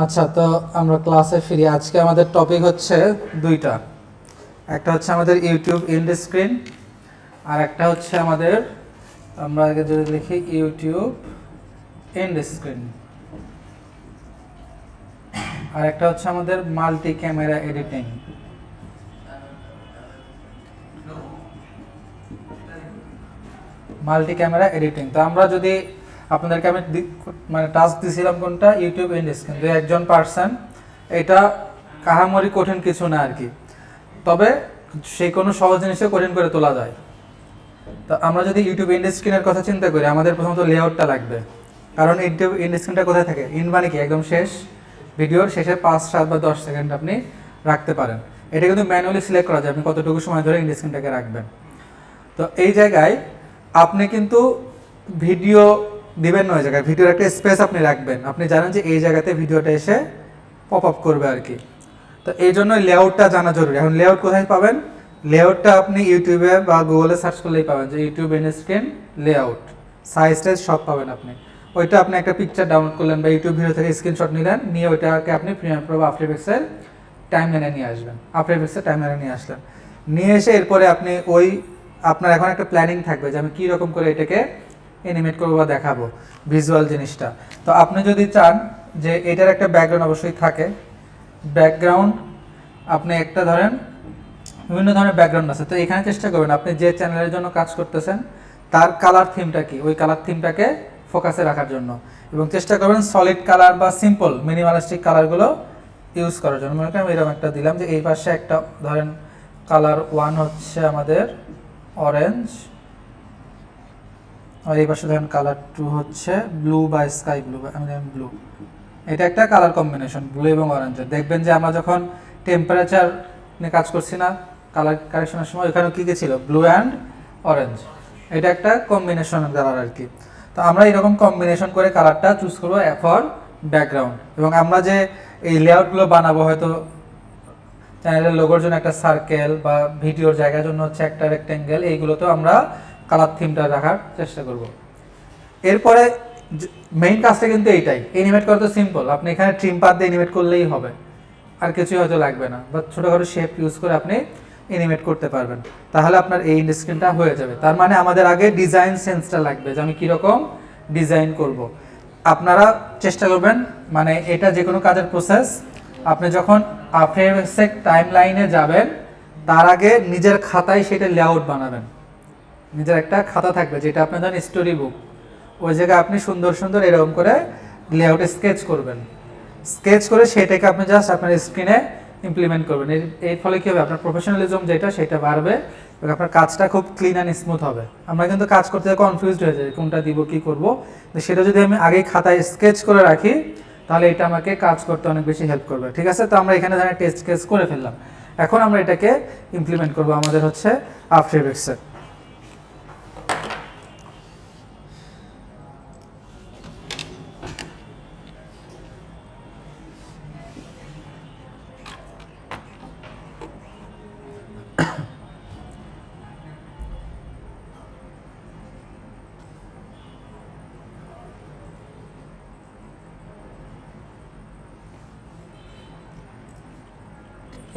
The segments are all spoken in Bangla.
আচ্ছা, তো আমরা ক্লাসে ফিরি। আজকে আমাদের টপিক হচ্ছে দুইটা। একটা হচ্ছে আমাদের ইউটিউব এন্ড স্ক্রিন, আর একটা হচ্ছে আমাদের, আমরা আগে যদি লিখি ইউটিউব এন্ড স্ক্রিন, আর একটা হচ্ছে আমাদের multi camera editing. Multi camera editing, তো আমরা যদি আপনাদেরকে আমি মানে টাস্ক দিয়েছিলাম কোনটা, ইউটিউব এন্ড স্ক্রিন, তো একজন পার্সন, এটা কাহামরি কঠিন কিছু না আর কি, তবে সেই কোনো সহজ জিনিসে কঠিন করে তোলা যায়। তো আমরা যদি ইউটিউব এন্ড স্ক্রিনের কথা চিন্তা করি, আমাদের প্রথমত লেআউটটা লাগবে। কারণ ইউটিউব এন্ড স্ক্রিনটা কোথায় থাকে, ইন মানে কি একদম শেষ, ভিডিওর শেষে 5, 7 বা 10 সেকেন্ড আপনি রাখতে পারেন। এটা কিন্তু ম্যানুয়ালি সিলেক্ট করা যায় আপনি কতটুকু সময় ধরে এন্ড স্ক্রিনটাকে রাখবেন। তো এই জায়গায় আপনি কিন্তু ভিডিও দিবেন না, ওই জায়গায় ভিডিওর একটা স্পেস আপনি রাখবেন। আপনি জানেন যে এই জায়গাতে ভিডিওটা এসে পপ আপ করবে আর কি। তো এই জন্য লেআউটটা জানা জরুরি। এখন লেআউট কোথায় পাবেন? লেআউটটা আপনি ইউটিউবে বা গুগলে সার্চ করলেই পাবেন, যে YouTube and screen layout, size ties সব পাবেন আপনি। ওইটা আপনি একটা পিকচার ডাউনলোড করলেন বা ইউটিউব ভিডিও থেকে স্ক্রিনশট নিলেন, নিয়ে ওইটাকে আপনি প্রিমিয়ার প্রো বা আফটার এফেক্টসের টাইমলাইনে নিয়ে আসবেন। আফটার এফেক্টসের টাইমলাইনে নিয়ে আসলেন, নিয়ে এসে এরপরে আপনি ওই আপনার এখন একটা প্ল্যানিং থাকবে যে আমি কী রকম করে এটাকে অ্যানিমেট করবো বা দেখাবো ভিজুয়াল জিনিসটা। তো আপনি যদি চান যে এটার একটা ব্যাকগ্রাউন্ড অবশ্যই থাকে, ব্যাকগ্রাউন্ড আপনি একটা ধরেন, বিভিন্ন ধরনের ব্যাকগ্রাউন্ড আছে। তো এখানে চেষ্টা করবেন আপনি যে চ্যানেলের জন্য কাজ করতেছেন তার কালার থিমটা কি, ওই কালার থিমটাকে ফোকাসে রাখার জন্য, এবং চেষ্টা করবেন সলিড কালার বা সিম্পল মিনিমালিস্টিক কালারগুলো ইউজ করার জন্য। মনে করেন আমি এরকম একটা দিলাম, যে এই পাশে একটা ধরেন কালার 1 হচ্ছে আমাদের অরেঞ্জ, আর এই পাশে ধরেন কালার 2 হচ্ছে ব্লু বা স্কাই ব্লু, আমি ধরেন ব্লু। এটা একটা কালার কম্বিনেশন ব্লু এবং অরেঞ্জের। দেখবেন যে আমরা যখন টেম্পারেচার নিয়ে কাজ করছি না কালার কারেকশনের সময়, ওখানে কী কী ছিল, ব্লু অ্যান্ড অরেঞ্জ। এটা একটা কম্বিনেশন কালার আর কি। তো আমরা এরকম কম্বিনেশন করে কালারটা চুজ করবো ফর ব্যাকগ্রাউন্ড। এবং আমরা যে এই লেআউটগুলো বানাবো, হয়তো চ্যানেলের লোগোর জন্য একটা সার্কেল বা ভিডিওর জায়গার জন্য হচ্ছে একটা রেক্টেঙ্গেল, এইগুলোতেও আমরা কালার থিমটা রাখার চেষ্টা করব। এরপরে মেইন কাজটা কিন্তু এইটাই, এনিমেট করা তো সিম্পল, আপনি এখানে ট্রিম পাত দিয়ে এনিমেট করলেই হবে, আর কিছুই হয়তো লাগবে না, বা ছোটোখাটো শেপ ইউজ করে আপনি এনিমেট করতে পারবেন। তাহলে আপনার এই ইন্ড স্ক্রিনটা হয়ে যাবে। তার মানে আমাদের আগে ডিজাইন সেন্সটা লাগবে, যে আমি কীরকম ডিজাইন করব। আপনারা চেষ্টা করবেন, মানে এটা যে কোনো কাজের প্রসেস, আপনি যখন আফটার এফেক্টস টাইম লাইনে যাবেন তার আগে নিজের খাতায় সেটা লেআউট বানাবেন। নিজের একটা খাতা থাকবে যেটা আপনার ধরেন স্টোরি বুক, ওই জায়গায় আপনি সুন্দর সুন্দর এরকম করে লেআউটে স্কেচ করবেন। স্কেচ করে সেটাকে আপনি জাস্ট আপনার স্ক্রিনে ইমপ্লিমেন্ট করবেন। এর ফলে কী হবে, আপনার প্রফেশনালিজম যেটা সেটা বাড়বে এবং আপনার কাজটা খুব ক্লিন অ্যান্ড স্মুথ হবে। আমরা কিন্তু কাজ করতে কনফিউজড হয়ে যাই, কোনটা দিব কী করবো। তো সেটা যদি আমি আগেই খাতায় স্কেচ করে রাখি, তাহলে এটা আমাকে কাজ করতে অনেক বেশি হেল্প করবে। ঠিক আছে, তো আমরা এখানে ধরেন টেস্ট কেস করে ফেললাম, এখন আমরা এটাকে ইমপ্লিমেন্ট করবো আমাদের হচ্ছে আফটার এফেক্টসে।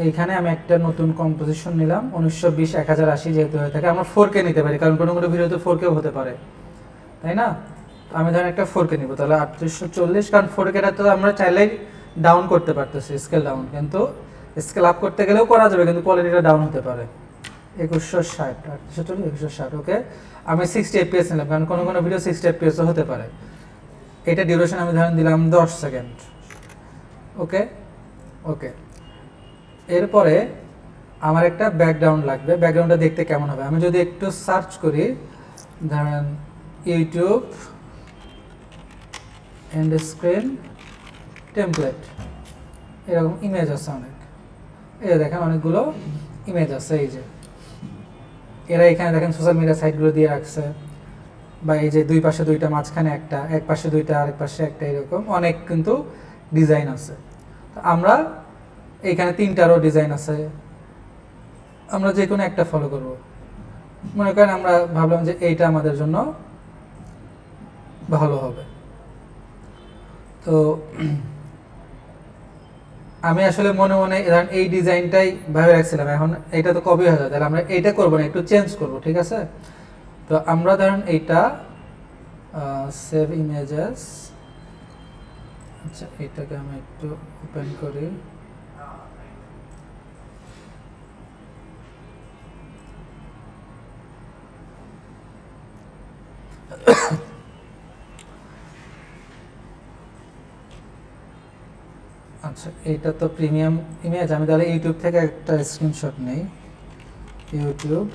এইখানে আমি একটা নতুন কম্পোজিশন নিলাম, 1920 1080 যেহেতু হয়ে থাকে, আমরা 4K নিতে পারি, কারণ কোনো কোনো ভিডিওতে 4K হতে পারে, তাই না? আমি ধরেন একটা 4K নিব, তাহলে 3840, কারণ 4Kটা তো আমরা চাইলেই ডাউন করতে পারতেছি, স্কেল ডাউন, কিন্তু স্কেল আপ করতে গেলেও করা যাবে, কিন্তু কোয়ালিটিটা ডাউন হতে পারে। 2160, 3840, 2160, ওকে। আমি 60 FPS নিলাম, কারণ কোনো কোনো ভিডিও 60 FPS হতে পারে। এটা ডিউরেশন আমি ধরেন দিলাম 10 সেকেন্ড, ওকে ওকে। এরপরে আমার একটা ব্যাকগ্রাউন্ড লাগবে। ব্যাকগ্রাউন্ডটা দেখতে কেমন হবে, আমি যদি একটু সার্চ করি, ধরেন ইউটিউব এন্ড স্ক্রিন টেমপ্লেট, এরকম ইমেজ আছে অনেক, এই দেখেন অনেকগুলো ইমেজ আছে। এই যে এরা এখানে দেখেন সোশ্যাল মিডিয়া সাইটগুলো দিয়ে রাখছে, বা এই যে দুই পাশে দুইটা, মাঝখানে একটা, এক পাশে দুইটা, আরেক পাশে একটা, এরকম অনেক কিন্তু ডিজাইন আছে। তো আমরা এইখানে 3টারও ডিজাইন আছে, আমরা যে কোনো একটা ফলো করব। মনে করেন আমরা ভাবলাম যে এইটা আমাদের জন্য ভালো হবে। তো আমি আসলে মনে মনে ধরেন এই ডিজাইনটাই ভাবে রাখছিলাম, এখন এটা তো কপি হয়ে যায়, তাহলে আমরা এইটা করবো না, একটু চেঞ্জ করব, ঠিক আছে? তো আমরা ধরেন এইটা সেভ ইমেজেস, আচ্ছা এটাকে আমি একটু ওপেন করি। আচ্ছা এইটা তো প্রিমিয়াম ইমেজ, আমি তাহলে ইউটিউব থেকে একটা স্ক্রিনশট নেই। ইউটিউব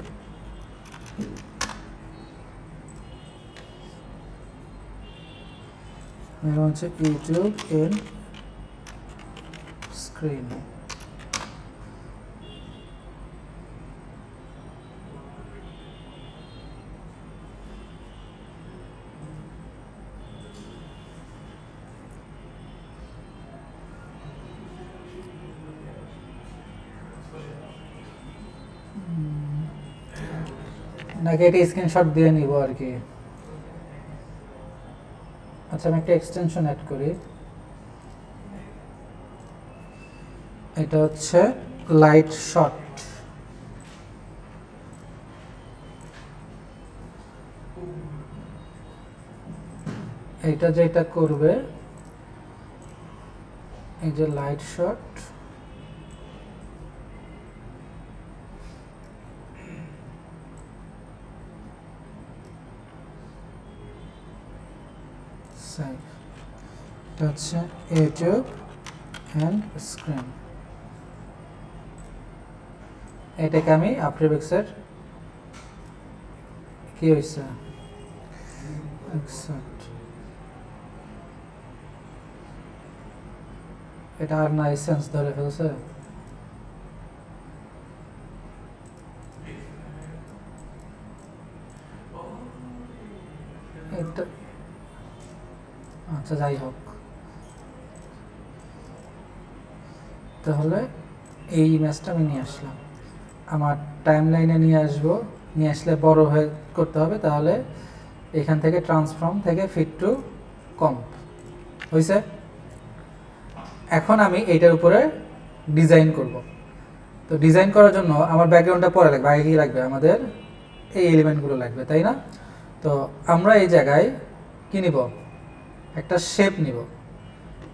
হচ্ছে ইউটিউব এর স্ক্রিন। নাকি এটা স্ক্রিনশট দিয়ে নিব আর কি? আচ্ছা আমি একটা এক্সটেনশন অ্যাড করি, এটা হচ্ছে লাইট শট। এইটা যেটা করবে, এই যে লাইট শট, এটা হচ্ছে ইউটিউব অ্যান্ড স্ক্রিন। এটাকে আমি আফটার এফেক্টসের কি হয়েছে এটা আর না এসেন্স ধরে ফেলছে। এটা আচ্ছা যাই হোক, তাহলে এই ইমেজটা আমি নিয়ে আসলাম, আমার টাইম লাইনে নিয়ে আসবো, নিয়ে আসলে বড় হয়ে করতে হবে, তাহলে এখান থেকে ট্রান্সফর্ম থেকে ফিট টু কম্প হয়েছে। এখন আমি এইটার উপরে ডিজাইন করব। তো ডিজাইন করার জন্য আমার ব্যাকগ্রাউন্ডটা পরে লাগবে, আগে কি লাগবে আমাদের এই এলিমেন্টগুলো লাগবে, তাই না? তো আমরা এই জায়গায় কি নিব, একটা শেপ নিব।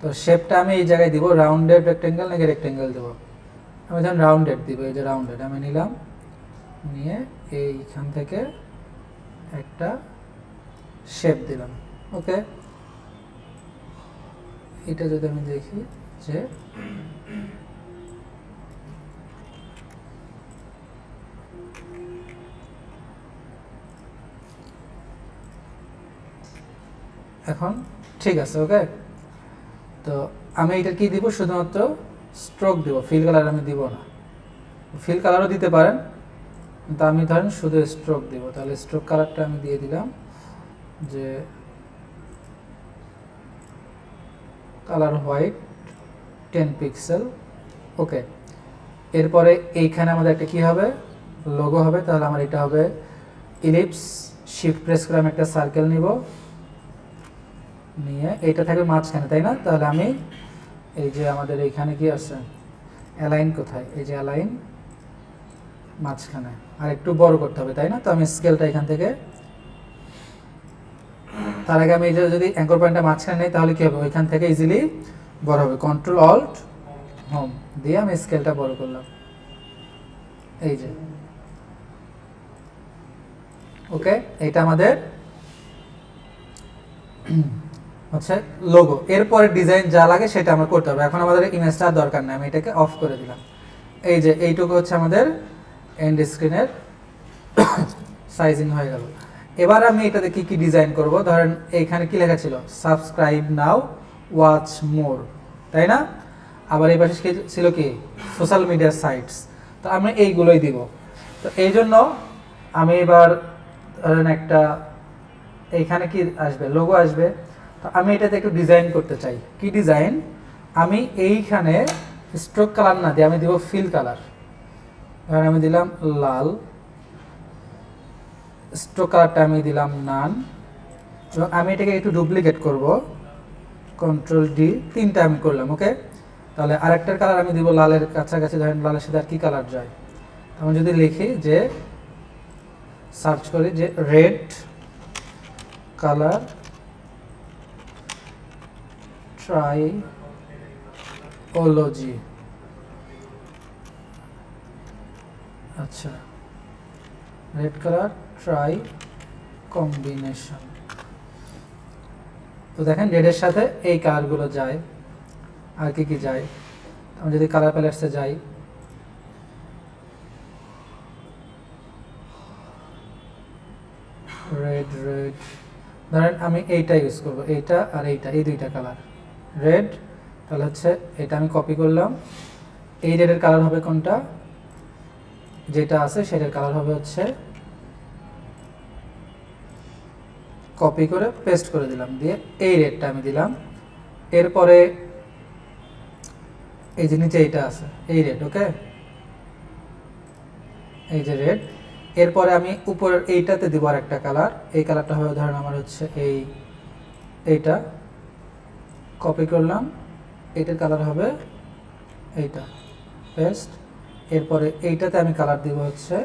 তো শেপটা আমি এই জায়গায় দিব রাউন্ডেড রেক্টেঙ্গেল নাকি রেক্টেঙ্গেল দেবো, আমি ধরুন রাউন্ডেড দিব। এই যে রাউন্ডেড আমি নিলাম, নিয়ে এইখান থেকে একটা শেপ দিলাম। ওকে, এটা যদি আমি দেখি যে এখন ঠিক আছে। ওকে, তো আমি এটা কি দিব, শুধুমাত্র স্ট্রোক দিব, ফিল কালার আমি দিব না। ফিল কালারও দিতে পারেন, কিন্তু আমি ধরেন শুধু স্ট্রোক দিব। তাহলে স্ট্রোক কালারটা আমি দিয়ে দিলাম যে কালার হোয়াইট 10 পিক্সেল। ওকে, এরপরে এইখানে আমাদের একটা কি হবে, লোগো হবে। তাহলে আমার এটা হবে ইলিপস, শিফট প্রেস করে আমি একটা সার্কেল নিব, নিয়ে এইটা থাকবে মাঝখানে, তাই না? তাহলে আমি এই যে আমাদের এইখানে কি আছে, অ্যালাইন কোথায়, এই যে অ্যালাইন মাঝখানে, আর একটু বড় করতে হবে, তাই না? তো আমি স্কেলটা এখান থেকে, তার আগে আমি এই যে যদি অ্যাঙ্কর পয়েন্টটা মাঝখানে নেই তাহলে কি হবে, ওইখান থেকে ইজিলি বড় হবে। কন্ট্রোল অল্ট হোম দিয়ে আমি স্কেলটা বড় করলাম, এই যে। ওকে, এটা আমাদের হচ্ছে লোগো। এরপরে ডিজাইন যা লাগে সেটা আমরা করতে হবে। এখন আমাদের ইমেজটা দরকার নেই, আমি এটাকে অফ করে দিলাম। এই যে এইটুকু হচ্ছে আমাদের এন্ড স্ক্রিনের সাইজিং হয়ে গেল। এবার আমি এটাতে কি কি ডিজাইন করব, ধরেন এইখানে কি লেখা ছিল, সাবস্ক্রাইব নাও ওয়াচ মোর, তাই না? আবার এই পাশে ছিল কি, সোশ্যাল মিডিয়া সাইটস। তো আমি এইগুলোই দিব। তো এই জন্য আমি এবার ধরেন একটা, এইখানে কি আসবে, লোগো আসবে। তো আমি এটাতে একটু ডিজাইন করতে চাই। কি ডিজাইন, আমি এইখানে স্ট্রোক কালার না দিয়ে আমি দিব ফিল কালার। ধরেন আমি দিলাম লাল, স্ট্রোক কালারটা আমি দিলাম নান, এবং আমি এটাকে একটু ডুপ্লিকেট করব, কন্ট্রোল ডি, তিনটা আমি করলাম। ওকে, তাহলে আরেকটার কালার আমি দিব লালের কাছাকাছি, ধরেন লালের সাথে আর কি কালার যায়, আমি যদি লিখি যে সার্চ করি যে রেড কালার ট্রাইওলজি, আচ্ছা রেড কালার ট্রাই কম্বিনেশন, তো দেখেন রেডের সাথে এই কালারগুলো যায়। আর কি কি যায়, আমি যদি কালার প্যালেটসে যাই, রেড রেড, ধরেন আমি এইটা ইউজ করব, এইটা আর এইটা, এই দুইটা কালার রেড, তাহলে হচ্ছে এটা আমি কপি করলাম, এই রেডের কালার হবে কোনটা, যেটা আছে সেটার কালার হবে হচ্ছে, কপি করে পেস্ট করে দিলাম, দিয়ে এই রেডটা আমি দিলাম। এরপরে এই যে নিচে এইটা আছে এই রেড, ওকে এই যে রেড, এরপরে আমি উপরের এইটাতে দিব আর একটা কালার, এই কালারটা হবে ধরেন আমার হচ্ছে এইটা কপি করলাম, এইটার কালার হবে এইটা, পেস্ট। এরপরে এইটাতে আমি কালার দিব হচ্ছে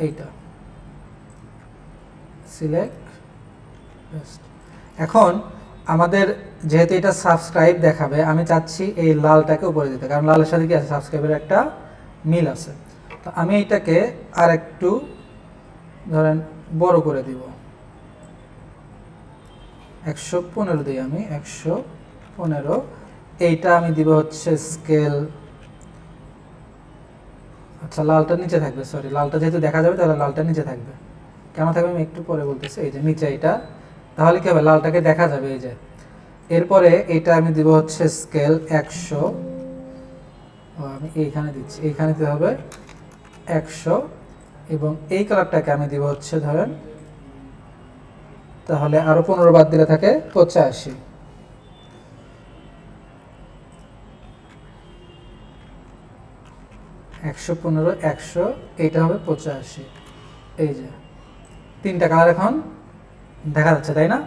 এইটা, সিলেক্ট, পেস্ট। এখন আমাদের যেহেতু এটা সাবস্ক্রাইব দেখাবে, আমি চাচ্ছি এই লালটাকে উপরে দিতে, কারণ লালের সাথে কি আছে, সাবস্ক্রাইবের একটা মিল আছে। তো আমি এইটাকে আর একটু ধরেন বড় করে দিব, 115 দিই আমি, 115। এইটা আমি দিব হচ্ছে স্কেল, আচ্ছা লালটা নিচে থাকবে, সরি লালটা যেহেতু দেখা যাবে তাহলে লালটা নিচে থাকবে, কেন থাকবে আমি একটু পরে বলতেছি। এই যে নিচে এটা, তাহলে কি হবে, লালটাকে দেখা যাবে এই যে। এরপরে এটা আমি দিব হচ্ছে স্কেল 100, আমি এইখানে দিচ্ছি, এইখানে দিতে হবে 100, এবং এই কালারটাকে আমি দিব হচ্ছে ধরেন, তাহলে আরো 15 বাদ দিলে থাকে 85, একশো 100, এইটা হবে 85। এই যে তিনটা কালার এখন দেখা যাচ্ছে, তাই না?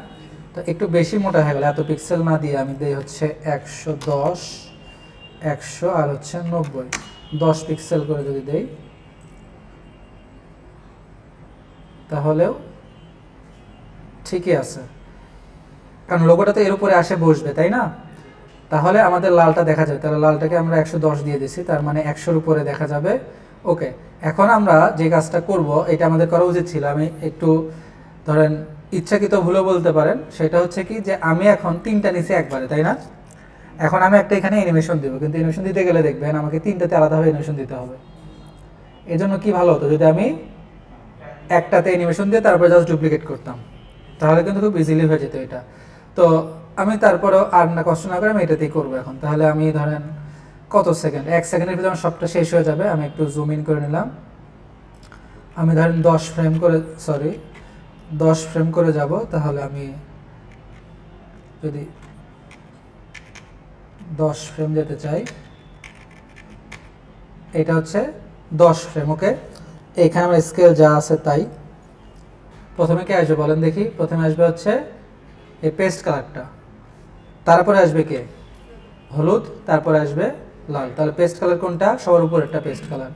তো একটু বেশি মোটা হয়ে গেল, এত পিক্সেল না দিয়ে আমি দিই হচ্ছে 110, 100 আর হচ্ছে 90, 10 পিক্সেল করে যদি দেই তাহলেও ঠিকই আছে, কারণ লোগোটা তো এর উপরে আসে বসবে, তাই না? তাহলে আমাদের লালটা দেখা যাবে, তাহলে লালটাকে আমরা 110 দিয়ে দিছি, তার মানে 100-র উপরে দেখা যাবে। ওকে, এখন আমরা যে কাজটা করব, এটা আমাদের করা উচিত ছিল, আমি একটু ধরেন ইচ্ছাকৃত ভুলও বলতে পারেন, সেটা হচ্ছে কি যে আমি এখন তিনটা নিচে একবারে, তাই না? এখন আমি একটা এখানে অ্যানিমেশন দেবো, কিন্তু অ্যানিমেশন দিতে গেলে দেখবেন আমাকে তিনটাতে আলাদাভাবে অ্যানিমেশন দিতে হবে। এই জন্য কি ভালো হতো যদি আমি একটাতে অ্যানিমেশন দিয়ে তারপরে জাস্ট ডুপ্লিকেট করতাম, তাহলে কিন্তু খুব ইজিলি হয়ে যেত এটা। তো আমি তারপরেও আর না কষ্ট না করে আমি এটাতেই করবো এখন। তাহলে আমি ধরেন কত সেকেন্ড, 1 সেকেন্ডের ভিতরে আমার সবটা শেষ হয়ে যাবে। আমি একটু জুম ইন করে নিলাম, আমি ধরেন 10 ফ্রেম করে, সরি 10 ফ্রেম করে যাব, তাহলে আমি যদি 10 ফ্রেম যেতে চাই, এটা হচ্ছে 10 ফ্রেম, ওকে। এইখানে আমার স্কেল যা আছে তাই। প্রথমে কে আসবে বলেন দেখি, প্রথমে আসবে হচ্ছে এই পেস্ট কালারটা, তারপরে আসবে কে, হলুদ, তারপরে আসবে লাল। তাহলে পেস্ট কালার কোনটা, সবার উপর একটা পেস্ট কালার।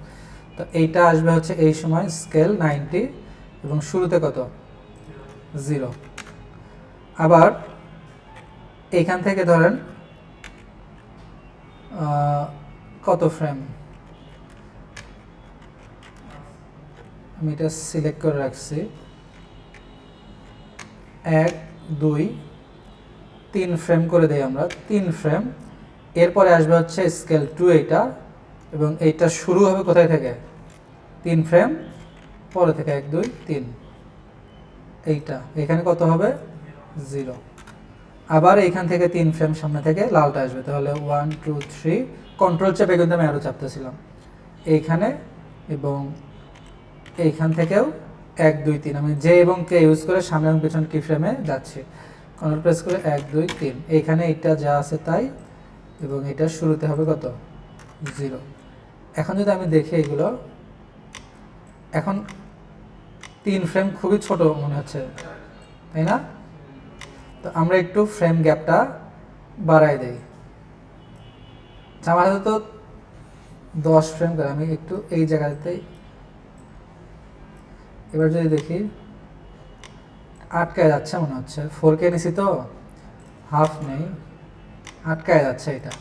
তো এইটা আসবে হচ্ছে এই সময় স্কেল 90, এবং শুরুতে কত, 0। আবার এইখান থেকে ধরেন কত ফ্রেম, আমি এটা সিলেক্ট করে রাখছি, 1 2 3 ফ্রেম করে দেই আমরা, 3 ফ্রেম। এরপরে আসবে হচ্ছে স্কেল 2 এইটা, এবং এইটা শুরু হবে কোথায় থেকে, 3 ফ্রেম পরে থেকে, 1 2 3, এইটা এখানে কত হবে, 0। আবার এইখান থেকে 3 ফ্রেম সামনে থেকে লালটা আসবে, তাহলে 1 2 3, কন্ট্রোল চেপে কিন্তু আমি আরও চাপতেছিলাম এইখানে, এবং এইখান থেকেও 1 2 3, আমি জে এবং কে ইউজ করে সামনে এবং পেছনে কি ফ্রেমে যাচ্ছি, কন্ট্রোল প্রেস করে 1 2 3, এইখানে এইটা যা আছে তাই, এবং এটা শুরুতে হবে কত, 0। এখন যদি আমি দেখি এগুলো, এখন 3 ফ্রেম খুবই ছোট মনে হচ্ছে, তাই না? তো আমরা একটু ফ্রেম গ্যাপটা বাড়াই দেই, আমার হাতে তো 10 ফ্রেম করে, আমি একটু এই জায়গাতে এবার যদি দেখি আটকায় যাচ্ছে মনে হচ্ছে, 4K নিছি তো হাফ নেই, আটকায় যাচ্ছে এটা।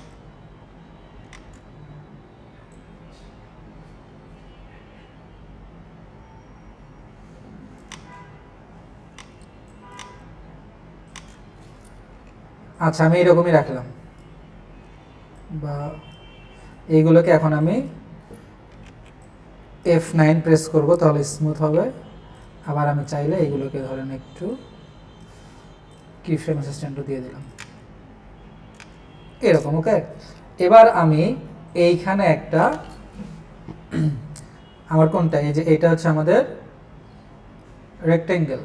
আচ্ছা আমি এরকমই রাখলাম, বা এইগুলোকে এখন আমি F9 প্রেস করব, তাহলে স্মুথ হবে। আবার আমি চাইলে এইগুলোকে ধরেন একটু কি ফ্রেম অ্যাসিস্ট্যান্টও দিয়ে দিলাম এরকম। ওকে, এবার আমি এইখানে একটা আমার কোনটা, এই যে এইটা হচ্ছে আমাদের রেক্টেঙ্গেল,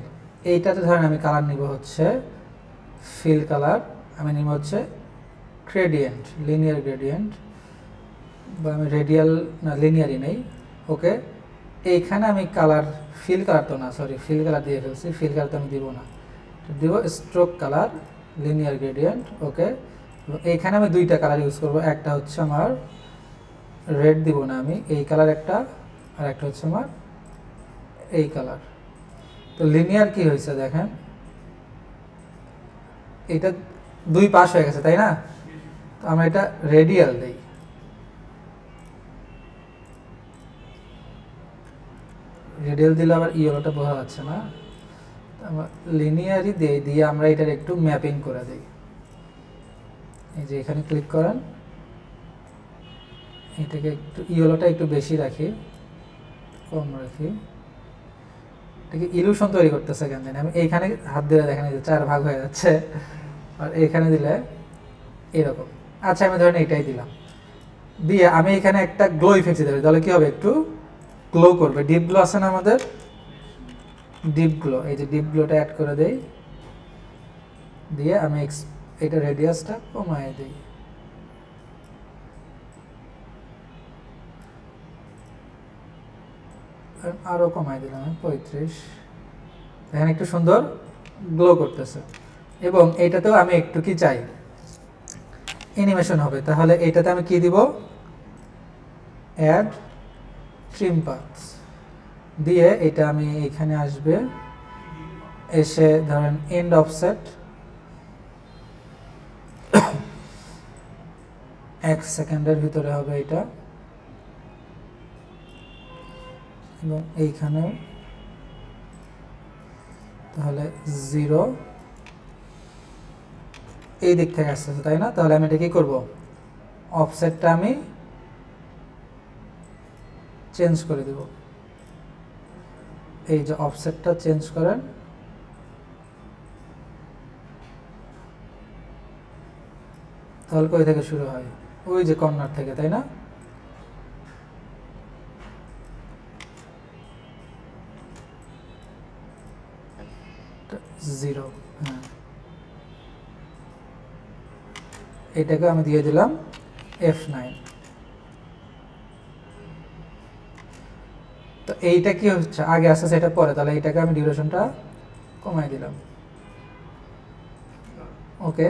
এইটাতে ধরেন আমি কালার নিব হচ্ছে ফিল কালার, আমি নিব হচ্ছে গ্রেডিয়েন্ট, লিনিয়ার গ্রেডিয়েন্ট, বা আমি রেডিয়াল না লিনিয়ারই নেই। ওকে, এইখানে আমি কালার ফিল কালার তো না, সরি ফিল কালার দিয়ে ফেলছি, ফিল কালার তো আমি দিব না, দিব স্ট্রোক কালার, লিনিয়ার গ্রেডিয়েন্ট। ওকে, এইখানে আমি দুইটা কালার ইউজ করব, একটা হচ্ছে আমার রেড দিব না আমি, এই কালার একটা, আর একটা হচ্ছে আমার এই কালার। তো লিনিয়ার কি হয়েছে দেখেন, এটা দুই পাশ হয়ে গেছে তাই না, তো আমরা এটা রেডিয়াল দেই, রেডিয়াল দিলে আবার ইয়েলোটা বোঝা যাচ্ছে না, আমরা লিনিয়ারই দিয়ে আমরা এটার একটু ম্যাপিং করে দিই। এই যে এখানে ক্লিক করেন, এটাকে একটু ইয়েলোটা একটু বেশি রাখি, কম রাখি, এটাকে ইলুশন তৈরি করতেছে কেন জানি। আমি এইখানে হাত দিলে দেখেন এই যে 4 ভাগ হয়ে যাচ্ছে, আর এইখানে দিলে এরকম। আচ্ছা আমি ধরেন এইটাই দিলাম, দিয়ে আমি এখানে একটা গ্লো ইফেক্ট দিতে পারি, তাহলে কি হবে, একটু গ্লো করবে। ডিপ গ্লো আছে না আমাদের, ডিপ গ্লো, এই যে ডিপ গ্লোটা অ্যাড করে দেই, দিয়ে আমি এটা রেডিয়াসটা কমায় দিই, আরও কমায় দিলাম 35, এখানে একটু সুন্দর গ্লো করতেছে। এবং এইটাতেও আমি একটু কি চাই, অ্যানিমেশন হবে, তাহলে এইটাতে আমি কি দিব, অ্যাড ট্রিম পাথস দিয়ে এটা আমি এখানে আসবে, এসে ধরেন এন্ড অফসেট 1 সেকেন্ডের ভিতরে হবে এটা, এবং এইখানে তাহলে 0 এই দিক থেকে আসতেছে তাই না, তাহলে আমি এটা কি করব, অফসেটটা আমি চেঞ্জ করে দেব, এই যে অফসেটটা চেঞ্জ করেন, তাহলে কই থেকে শুরু হয়, ওই যে কর্নার থেকে তাই না, জিরো, হ্যাঁ এটাকে আমি দিয়ে দিলাম F9। তো এইটা কি হচ্ছে, আগে আসছে সেটা পরে, তাহলে এইটাকে আমি ডিউরেশনটা কমাই দিলাম। ওকে,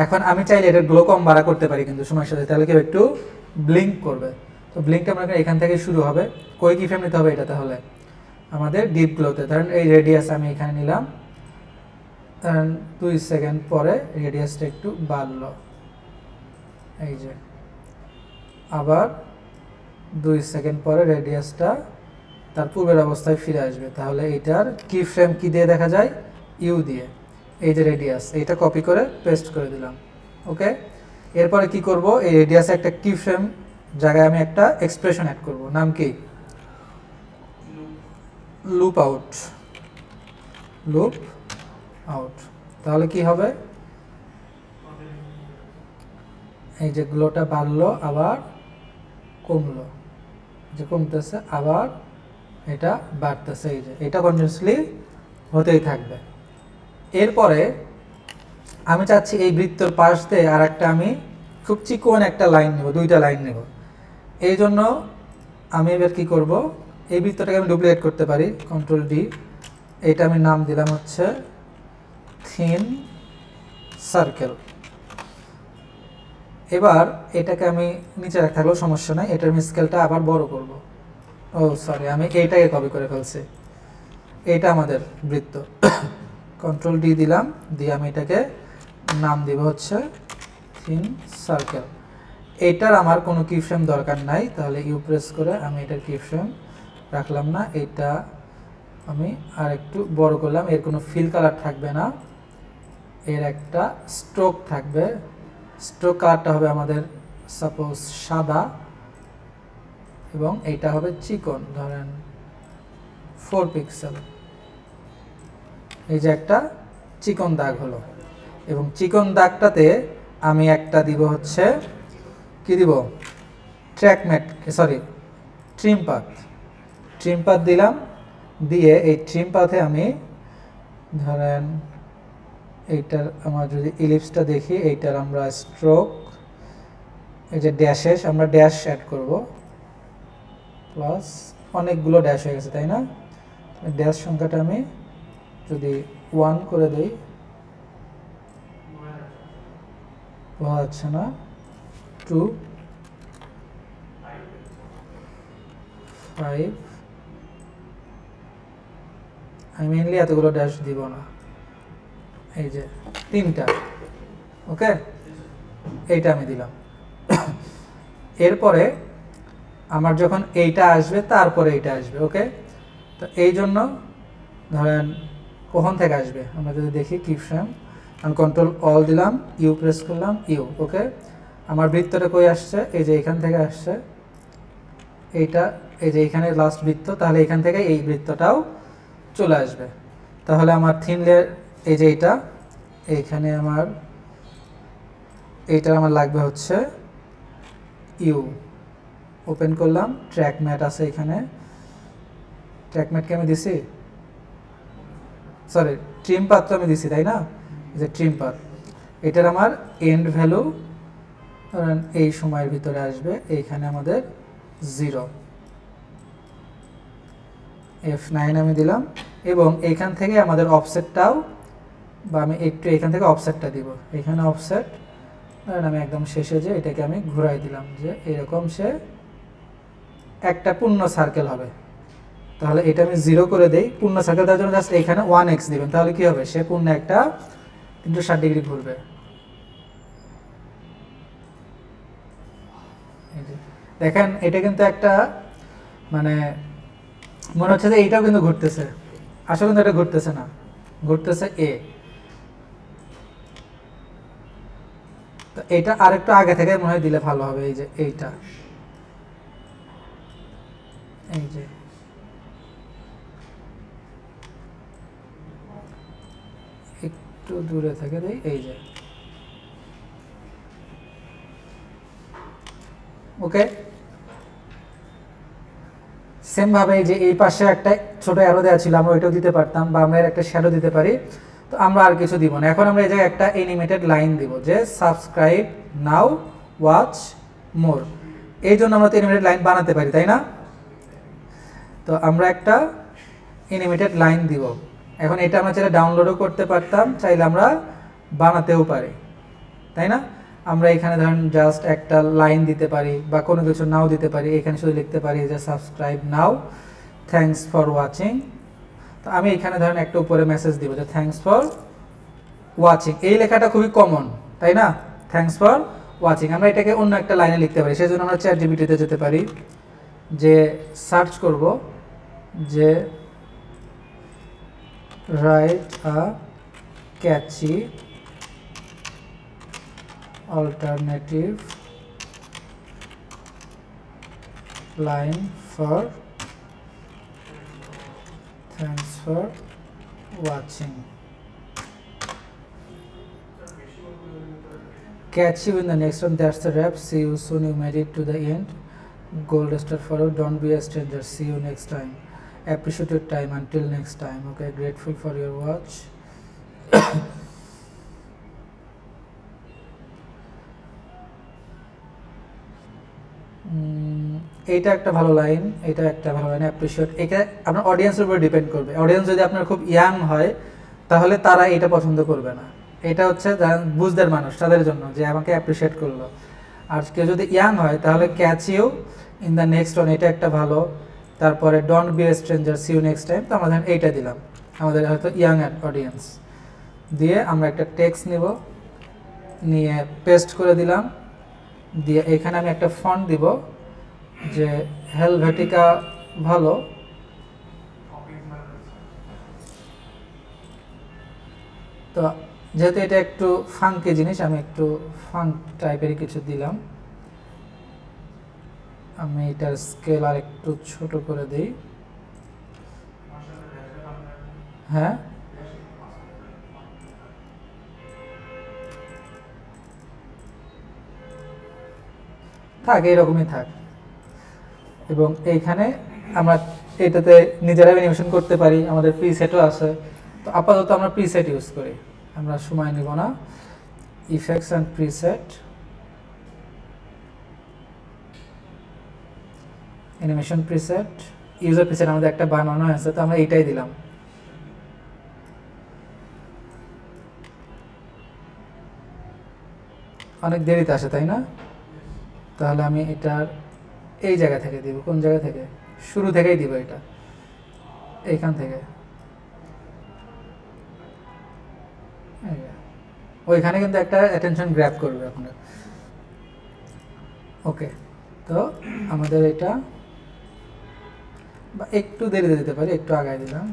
এখন আমি চাইলে এটা গ্লো কম বাড়া করতে পারি কিন্তু সময়ের সাথে, তাহলে কেউ একটু ব্লিঙ্ক করবে, তো ব্লিঙ্কটা মনে করেন এখান থেকে শুরু হবে, কই কি ফ্রেম নিতে হবে এটা, তাহলে আমাদের ডিপ গ্লোতে ধরেন এই রেডিয়াস আমি এখানে নিলাম, ধরেন 2 সেকেন্ড পরে রেডিয়াসটা একটু বাড়লো, এই যে আবার 2 সেকেন্ড পরে রেডিয়াসটা তার পূর্বের অবস্থায় ফিরে আসবে, তাহলে এইটার কি ফ্রেম কি দিয়ে দেখা যায়, ইউ দিয়ে, এই যে রেডিয়াস এইটা কপি করে পেস্ট করে দিলাম। ওকে, এরপরে কি করব, এই রেডিয়াসে একটা কি ফ্রেম জায়গায় আমি একটা এক্সপ্রেশন অ্যাড করব, নাম কি, লুপ আউট, লুপ আউট, তাহলে কি হবে, এই যে গ্লোটা বাড়লো আবার কমলো, যে কমতেছে আবার এটা বাড়তেছে, এই যে এটা কন্টিনিউয়াসলি হতেই থাকবে। এরপরে আমি চাচ্ছি এই বৃত্তর পাশ দিয়ে আর একটা আমি খুব চিকন একটা লাইন নেব, দুইটা লাইন নেব, এই জন্য আমি এবার কি করব, এই বৃত্তটাকে আমি ডুপ্লিকেট করতে পারি, কন্ট্রোল ডি, এইটা আমি নাম দিলাম হচ্ছে থিন সার্কেল। এবার এটাকে আমি নিচে রাখতে থাকলেও সমস্যা নাই, এটার আমি স্কেলটা আবার বড় করব। ও সরি, আমি এইটাকে কপি করে ফেলছি। এইটা আমাদের বৃত্ত। কন্ট্রোল ডি দিলাম, দিয়ে আমি এটাকে নাম দিব হচ্ছে থিন সার্কেল। এইটার আমার কোনো কিফ্রেম দরকার নাই, তাহলে ইউ প্রেস করে আমি এটার কিফ্রেম রাখলাম না। এটা আমি আর একটু বড় করলাম, এর কোনো ফিল কালার থাকবে না, এর একটা স্ট্রোক থাকবে। স্ট্রোক কালারটা হবে আমাদের সাপোজ সাদা, এবং এইটা হবে চিকন, ধরেন 4 পিক্সেল। এই যে একটা চিকন দাগ হলো, এবং চিকন দাগটাতে আমি একটা দিব হচ্ছে কি দিব, track matte, sorry trim path. Trim path দিলাম, দিয়ে এই ট্রিম পাথে আমি ধরেন এইটার আমার যদি ইলিপসটা দেখি, এইটার আমরা স্ট্রোক, এই যে ড্যাশেস আমরা ড্যাশ অ্যাড করব, প্লাস অনেকগুলো ড্যাশ হয়ে গেছে তাই না। ড্যাশ সংখ্যাটা আমি যদি 1 করে দেই, বোঝা যাচ্ছে না, 2 5, আমি মেনলি এতগুলো ড্যাশ দিব না, এই যে 3টা, ওকে, এইটা আমি দিলাম। এরপরে আমার যখন এইটা আসবে তারপরে এইটা আসবে, ওকে। তো এই জন্য ধরেন কখন থেকে আসবে আমরা যদি দেখি কিফ্রেম, আমি কন্ট্রোল অল দিলাম, ইউ প্রেস করলাম, ইউ, ওকে। আমার বৃত্তটা কই আসছে, এই যে এখান থেকে আসছে, এইটা এই যে এখানে লাস্ট বৃত্ত, তাহলে এখান থেকে এই বৃত্তটাও চলে আসবে। তাহলে আমার থিন লেয়ার, এই যে এইটা, এইখানে এইটার আমার লাগবে হচ্ছে ইউ। ওপেন করলাম, ট্র্যাক ম্যাট আছে এখানে, ট্র্যাক ম্যাটকে আমি দিছি, সরি ট্রিম পাথ তো আমি দিছি তাই না, এই যে ট্রিম পাথ, এটার আমার এন্ড ভ্যালু ধরেন এই সময়ের ভিতরে আসবে, এইখানে আমাদের 0, F9 আমি দিলাম, এবং এইখান থেকে আমাদের অফসেটটাও, বা আমি একটু এখান থেকে অফসেটটা দিব, এখানে অফসেট ধরেন আমি একদম শেষে যে এটাকে আমি ঘুরাই দিলাম, যে এরকম সে একটা পূর্ণ সার্কেল হবে। তাহলে এটা আমি 0 করে দেই, পূর্ণ সার্কেল দেওয়ার জন্য জাস্ট এখানে 1x দিবেন, তাহলে কি হবে, সে পূর্ণ একটা 360 ডিগ্রি ঘুরবে। দেখেন এটা কিন্তু একটা মানে মনে হচ্ছে যে এইটাও কিন্তু ঘুরতেছে, আসলে কিন্তু এটা ঘুরতেছে না, ঘুরতেছে এ। তো এটা আরেকটু আগে থেকে মনে হয় দিলে ভালো হবে, এই যে এইটা, এই যে একটু দূরে থেকে দেই, এই যে, ওকে। সেম ভাবে যে এই পাশে একটা ছোট অ্যারো দেওয়া ছিল, আমরা ওইটাও দিতে পারতাম, বা আমরা একটা শ্যাডো দিতে পারি। তো আমরা আর কিছু দিব না, এখন আমরা এই জায়গায় একটা অ্যানিমেটেড লাইন দিব, যে সাবস্ক্রাইব নাও ওয়াচ মোর। এই জন্য আমরা তো অ্যানিমেটেড লাইন বানাতে পারি তাই না। তো আমরা একটা অ্যানিমেটেড লাইন দিব। এখন এটা আমরা চাইলে ডাউনলোডও করতে পারতাম, চাইলে আমরা বানাতেও পারি তাই না। আমরা এখানে ধরেন জাস্ট একটা লাইন দিতে পারি, বা কোনো কিছু নাও দিতে পারি, এখানে শুধু লিখতে পারি যে subscribe now, thanks for watching. তো আমি এখানে ধরেন একটা উপরে মেসেজ দিব যে থ্যাঙ্কস ফর ওয়াচিং, এই লেখাটা খুবই কমন তাই না, থ্যাঙ্কস ফর ওয়াচিং। আমরা এটাকে অন্য একটা লাইনে লিখতে পারি, সেই জন্য আমরা চ্যাট জিপিটিতে যেতে পারি, যে সার্চ করব যে write a catchy alternative line for thanks for watching, catch you in the next one, that's the wrap, see you soon, you made it to the end, gold star for you, don't be a stranger, see you next time, appreciate your time, until next time, okay, grateful for your watch. এইটা একটা ভালো লাইন, এটা একটা ভালো লাইন, অ্যাপ্রিশিয়েট। এটা আপনার অডিয়েন্সের উপর ডিপেন্ড করবে, অডিয়েন্স যদি আপনার খুব ইয়াং হয় তাহলে তারা এটা পছন্দ করবে না। এটা হচ্ছে বুঝদের মানুষ তাদের জন্য, যে আমাকে অ্যাপ্রিশিয়েট করলো। আর কেউ যদি ইয়াং হয় তাহলে catch you in the next one, এটা একটা ভালো। তারপরে don't be a stranger, see you next time. তো আমরা এইটা দিলাম, আমাদের হয়তো ইয়াং অডিয়েন্স। দিয়ে আমরা একটা টেক্সট নিব, নিয়ে পেস্ট করে দিলাম। দিয়ে এখানে আমি একটা ফন্ট দিব যে হেলভেটিকা ভালো। তো যেহেতু এটা একটু ফাঙ্কি জিনিস, আমি একটু ফাঙ্ক টাইপেরই কিছু দিলাম। আমি এটার স্কেল আর একটু ছোট করে দিই। হ্যাঁ, থাক, এইরকমই থাক। এবং এইখানে আমরা এটাতে নিজেরা অ্যানিমেশন করতে পারি, আমাদের প্রিসেটও আছে। তো আপাতত আমরা প্রিসেট ইউজ করি, আমরা সময় নিব না। Effects and preset, animation preset, user preset আমাদের একটা বানানো আছে, তো আমরা এইটাই দিলাম। অনেক দেরিতে আসে তাই না? তাহলে আমি এটার এই জায়গা থেকে দিব। কোন জায়গা থেকে? শুরু থেকেই দিব, এটা এইখান থেকে। ওইখানে কিন্তু একটা অ্যাটেনশন গ্র্যাব করবে আপনার। ওকে, তো আমাদের এটা বা একটু দেরিতে দিতে পারি, একটু আগায় দিলাম।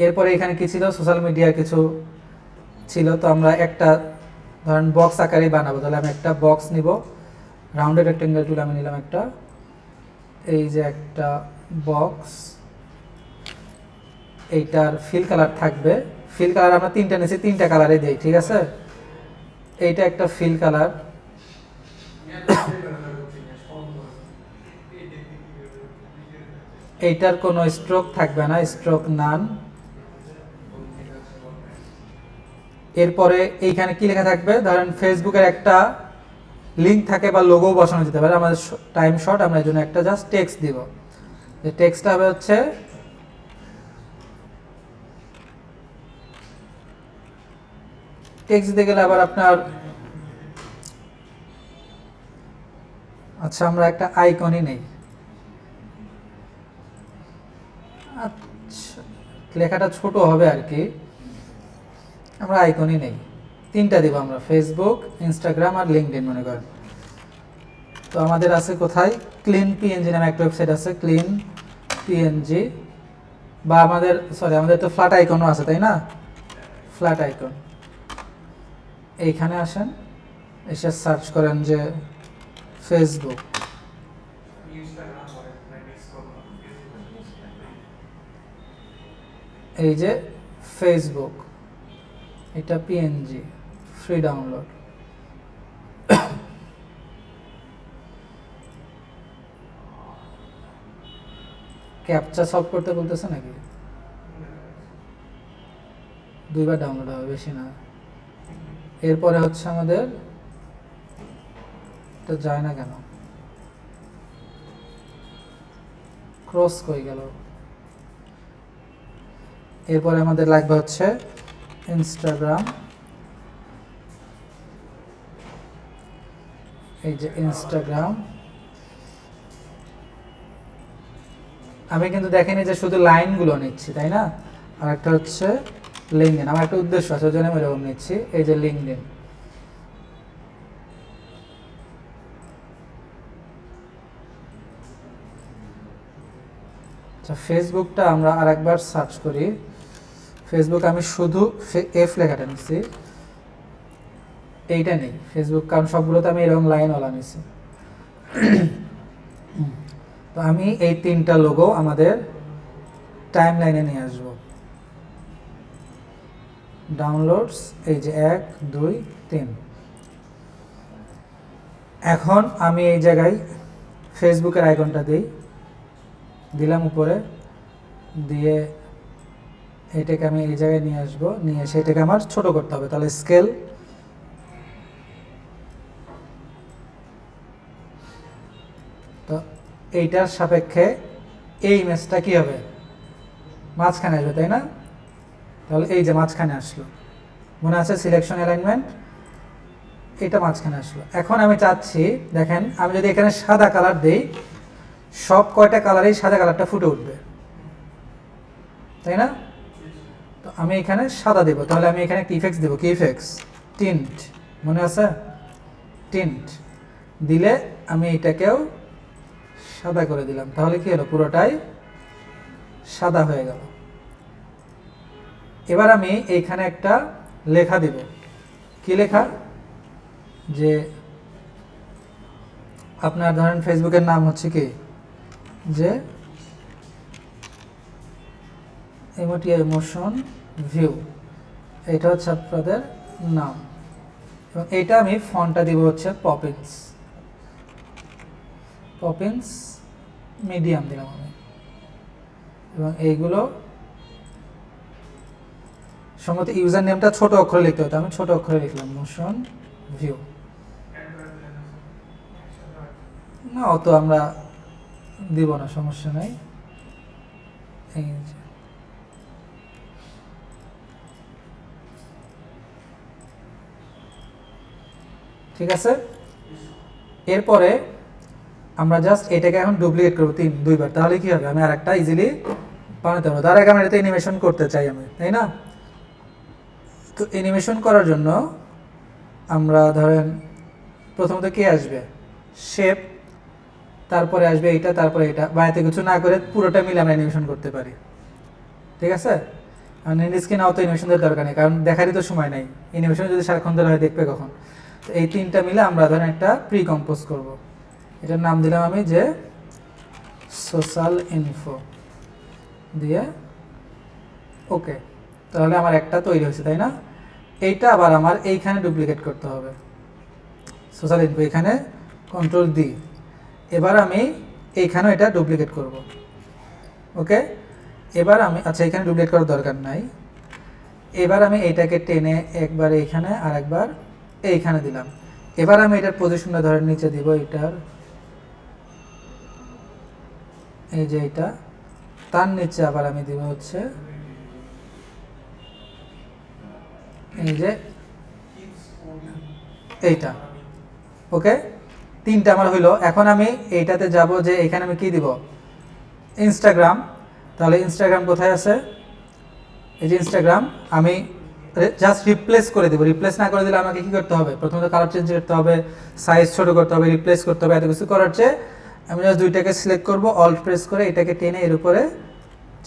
এরপরে এখানে কি ছিল? সোশ্যাল মিডিয়ার কিছু ছিল। তো আমরা একটা ধরেন বক্স আকারেই বানাবো, তাহলে আমি একটা বক্স নিব, রাউন্ডেড রেক্টেঙ্গেল টুল আমি নিলাম একটা। এই যে একটা বক্স, এইটার ফিল কালার থাকবে। ফিল কালার আমরা তিনটা নিয়েছি, তিনটা কালারে দিই, ঠিক আছে? এইটা একটা ফিল কালার। এইটার কোনো স্ট্রোক থাকবে না, স্ট্রোক নান। এরপরে এইখানে কি লেখা থাকবে? ধরেন ফেসবুকের একটা লিঙ্ক থাকে বা লোগো বসানো যেতে পারে। আমাদের টাইম শর্ট, আমরা এই জন্য একটা জাস্ট টেক্সট দিব। যে টেক্সটটা হবে হচ্ছে টেক্সট দিতে গেলে আবার আপনার, আচ্ছা আমরা একটা আইকনই নেই। আচ্ছা, লেখাটা ছোট হবে আর কি, আমরা আইকনই নেই। তিনটা দিব আমরা, ফেসবুক, ইনস্টাগ্রাম আর লিঙ্কডইন মনে করেন। তো আমাদের আছে কোথায়? ক্লিন পিএনজি নামে একটা ওয়েবসাইট আছে, ক্লিন পিএনজি। বা আমাদের আমাদের তো ফ্ল্যাট আইকনও আছে তাই না? ফ্ল্যাট আইকন, এইখানে আসেন, এসে সার্চ করেন যে ফেসবুক। এই যে ফেসবুক, এটা PNG, free download. Captcha solve করতে বলতেছে নাকি? দুইবার ডাউনলোড হবে, বেশি না। এরপরে হচ্ছে আমাদের এটা যায় না কেন? ক্রস কই গেল? এরপরে আমাদের লাগবে হচ্ছে ইনস্টাগ্রাম। এই যে ইনস্টাগ্রাম, আমি কিন্তু দেখিনি যে শুধু লাইনগুলো নিচ্ছি তাই না? আর একটা হচ্ছে লিঙ্কডইন, আমার একটা উদ্দেশ্য আছে, ওই জন্য আমি এরকম নিচ্ছি। এই যে লিঙ্কডইন, আচ্ছা ফেসবুকটা আমরা আরেকবার সার্চ করি। ফেসবুক আমি শুধু এফ লেখাটা নিচ্ছি, এইটা নেই ফেসবুক, কারণ সবগুলোতে আমি এরকম লাইনওয়ালা নিচ্ছি। তো আমি এই তিনটা লোগো আমাদের টাইম লাইনে নিয়ে আসবো। ডাউনলোডস, এই যে 1 2 3। এখন আমি এই জায়গায় ফেসবুকের আইকনটা দিলাম উপরে, দিয়ে এটাকে আমি এই জায়গায় নিয়ে আসবো, নিয়ে সেটাকে আমার ছোট করতে হবে। তাহলে স্কেল, তো এইটার সাপেক্ষে এই ইমেজটা কি হবে? মাঝখানে আসবে তাই না? তাহলে এই যে মাঝখানে আসলো, মনে আছে সিলেকশন অ্যালাইনমেন্ট, এটা মাঝখানে আসলো। এখন আমি চাচ্ছি, দেখেন আমি যদি এখানে সাদা কালার দেই, সব কয়টা কালারেই সাদা কালারটা ফুটে উঠবে, তাই না? তো আমি এখানে সাদা দেব, তাহলে আমি এখানে ইফেক্টস দেবো, কি ইফেক্টস? টিন্ট, মনে আছে? টিন্ট দিলে আমি এটাকেও সাদা করে দিলাম, তাহলে কি হলো, পুরোটাই সাদা হয়ে গেল। এবার আমি এইখানে একটা লেখা দিব, কি লেখা? যে আপনার ধরেন ফেসবুকের নাম হচ্ছে কি, যে ইমোশন ভিউ, এটা হচ্ছে আপনাদের নাম, এবং এইটা আমি ফন্টটা দিব হচ্ছে পপিন্স, পপিন্স মিডিয়াম দিলাম আমি, এবং এইগুলো সম্ভবত ইউজার নেমটা ছোট অক্ষরে লিখতে হতো, আমি ছোট অক্ষরে লিখলাম মোশন ভিউ। না অত আমরা দিব না, সমস্যা নাই। এই যে ঠিক আছে। এরপরে আমরা জাস্ট এটাকে এখন ডুপ্লিকেট করবো দুইবার, তাহলে কি হবে, আমি আরেকটা ইজিলি বানাতে পারবো। তার আগে আমি এটাতে অ্যানিমেশন করতে চাই আমি, তাই না? তো অ্যানিমেশন করার জন্য আমরা ধরেন প্রথমত কি আসবে, শেপ, তারপরে আসবে এইটা, তারপরে এটা, বাইরে কিছু না করে পুরোটা মিলে আমরা অ্যানিমেশন করতে পারি, ঠিক আছে? আর নিজ স্ক্রিন তো অ্যানিমেশনের দরকার নেই, কারণ দেখারই তো সময় নেই, অ্যানিমেশন যদি সারাক্ষণ ধরে হয় দেখবে কখন। তো এই তিনটা মিলে আমরা ধরেন একটা প্রি কম্পোজ করবো, এটার নাম দিলাম আমি যে সোশ্যাল ইনফো দিয়ে, ওকে। তাহলে আমার একটা তৈরি হয়েছে, তাই না? এইটা আবার আমার এইখানে ডুপ্লিকেট করতে হবে, সোশ্যাল ইনফো, এখানে কন্ট্রোল ডি। এবার আমি এইখানেও এটা ডুপ্লিকেট করব, ওকে। এবার আমি, আচ্ছা এখানে ডুপ্লিকেট করার দরকার নাই। এবার আমি এইটাকে টেনে একবার এইখানে আর একবার এইখানে দিলাম। এবার আমি এটার পজিশনটা ধরে নিচে দিব, এটার এই যে এটা, তার নিচে আবার আমি দিব হচ্ছে এই যে এইটা, ওকে। তিনটা আমার হইলো। এখন আমি এইটাতে যাব, যে এখানে আমি কি দিব, ইনস্টাগ্রাম। তাহলে ইনস্টাগ্রাম কোথায় আছে, এই যে ইনস্টাগ্রাম, আমি জাস্ট রিপ্লেস করে দেবো। রিপ্লেস না করে দিলে আমাকে কি করতে হবে, প্রথমত কালার চেঞ্জ করতে হবে, সাইজ ছোট করতে হবে, রিপ্লেস করতে হবে, এত কিছু করার চেয়ে আমি জাস্ট দুইটাকে সিলেক্ট করবো, অল্ট প্রেস করে এটাকে টেনে এর উপরে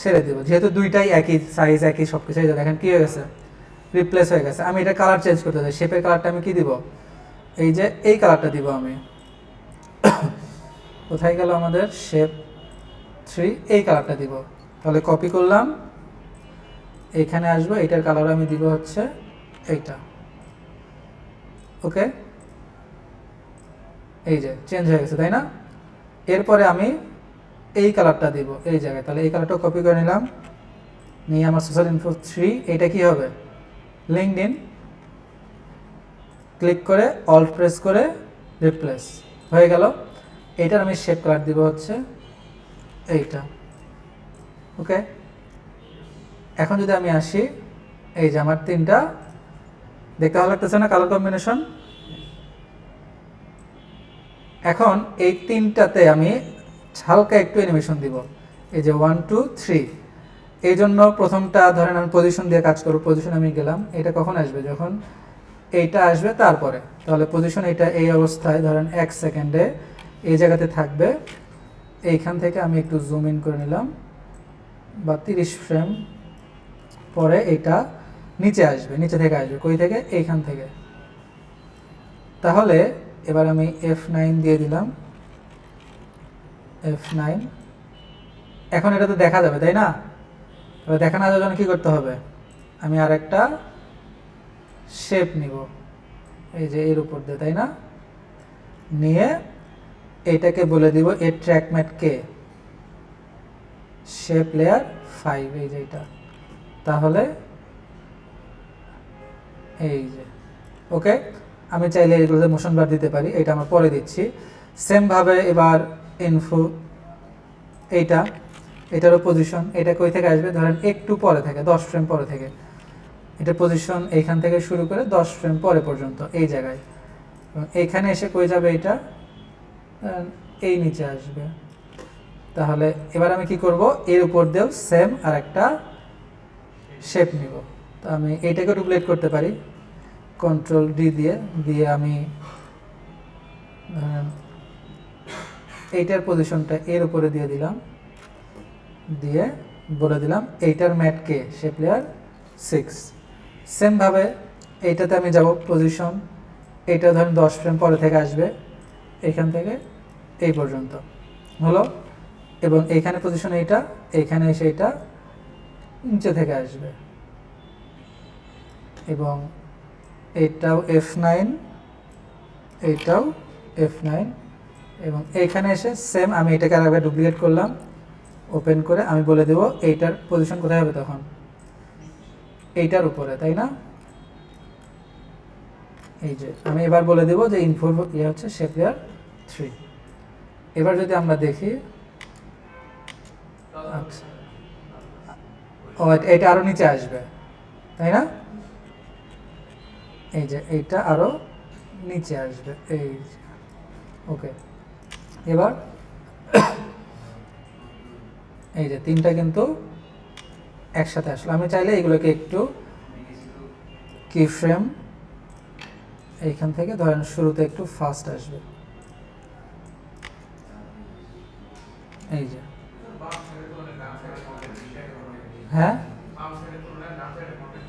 ছেড়ে দেবো, যেহেতু দুইটাই একই সাইজ, একই সব কিছু। দেখেন কি হয়ে গেছে, রিপ্লেস হয়ে গেছে। আমি এটা কালার চেঞ্জ করতে চাই, শেপের কালারটা আমি কি দিব, এই যে এই কালারটা দিব আমি। কোথায় গেল আমাদের শেপ 3, এই কালারটা দিব। তাহলে কপি করলাম, এইখানে আসবো, এইটার কালার আমি দিব হচ্ছে এইটা, ওকে। এই যে চেঞ্জ হয়ে গেছে, তাই না? এরপরে আমি এই কালারটা দিব এই জায়গায়, তাহলে এই কালারটাও কপি করে নিলাম, নিয়ে আমার সোশ্যাল ইনফো 3, এটা কি হবে, লিঙ্কডইন, ক্লিক করে অল্ট প্রেস করে রিপ্লেস হয়ে গেল। এইটার আমি শেপ কালার দিব হচ্ছে এইটা, ওকে। এখন যদি আমি আসি, এই যে আমার তিনটা দেখতে ভালো লাগতেছে না কালার কম্বিনেশন? এখন এই তিনটাতে আমি হালকা একটু অ্যানিমেশন দিব, এই যে 1 2 3। এই জন্য প্রথমটা ধরেন আমি পজিশন দিয়ে কাজ করব, পজিশন আমি গেলাম, এটা কখন আসবে, যখন এইটা আসবে তারপরে। তাহলে পজিশন এটা এই অবস্থায় ধরেন 1 সেকেন্ডে এই জায়গাতে থাকবে। এইখান থেকে আমি একটু জুম ইন করে নিলাম, বা 30 ফ্রেম পরে এটা নিচে আসবে, নিচে থেকে আসবে, কই থেকে, এইখান থেকে। তাহলে এবার আমি F9 দিয়ে দিলাম, F9। এখন এটা তো দেখা যাবে, তাই না? তবে দেখা না যাওয়ার জন্য কী করতে হবে, আমি আর একটা শেপ নিব, এই যে এর উপর দিয়ে, তাই না? নিয়ে এইটাকে বলে দিব এর ট্র্যাক ম্যাট কে, শেপ লেয়ার 5, এই যে এটা। তাহলে এই যে, ওকে। আমি চাইলে এগুলোতে মোশন বার দিতে পারি, এটা আমরা পরে দিচ্ছি। সেমভাবে এবার ইনফো, এইটা, এটারও পজিশন, এটা কই থেকে আসবে, ধরেন একটু পরে থেকে, 10 ফ্রেম পরে থেকে। এটা পজিশন এইখান থেকে শুরু করে 10 ফ্রেম পরে পর্যন্ত এই জায়গায়। এবং এইখানে এসে কই যাবে এটা, এই নিচে আসবে। তাহলে এবার আমি কি করব, এর উপর দিয়েও সেম আর একটা শেপ নিব। তো আমি এইটাকে ডুপ্লিকেট করতে পারি কন্ট্রোল ডি দিয়ে, দিয়ে আমি এইটার পজিশনটা এর উপরে দিয়ে দিলাম, দিয়ে বলে দিলাম এইটার ম্যাট কে, শেপ লেয়ার 6। সেমভাবে এইটাতে আমি যাব পজিশন, এইটা ধরেন 10 ফ্রেম পরে থেকে আসবে, এইখান থেকে এই পর্যন্ত হলো। এবং এইখানে পজিশন এইটা, এইখানে এসে এইটা নিচে থেকে আসবে, এবং এইটাও F9, এইটাও F9, এবং এইখানে এসে সেম আমি এটাকে আরেকবার ডুপ্লিকেট করলাম, ওপেন করে আমি বলে দেব এইটার পজিশন কোথায় হবে, তখন এইটার উপরে, তাই না? এই যে আমি এবার বলে দেব যে ইনফো ইয়ে হচ্ছে শেপ লেয়ার 3। এবার যদি আমরা দেখি, আচ্ছা ও এটা আরো নিচে আসবে, তাই না? এই যে এইটা আরো নিচে আসবে, এই ওকে। এবার এই যে তিনটা কিন্তু একসাথে আসলো। আমি চাইলে এগুলোকে একটু কি ফ্রেম এইখান থেকে ধরেন শুরুতে একটু ফাস্ট আসবে, এই যে হ্যাঁ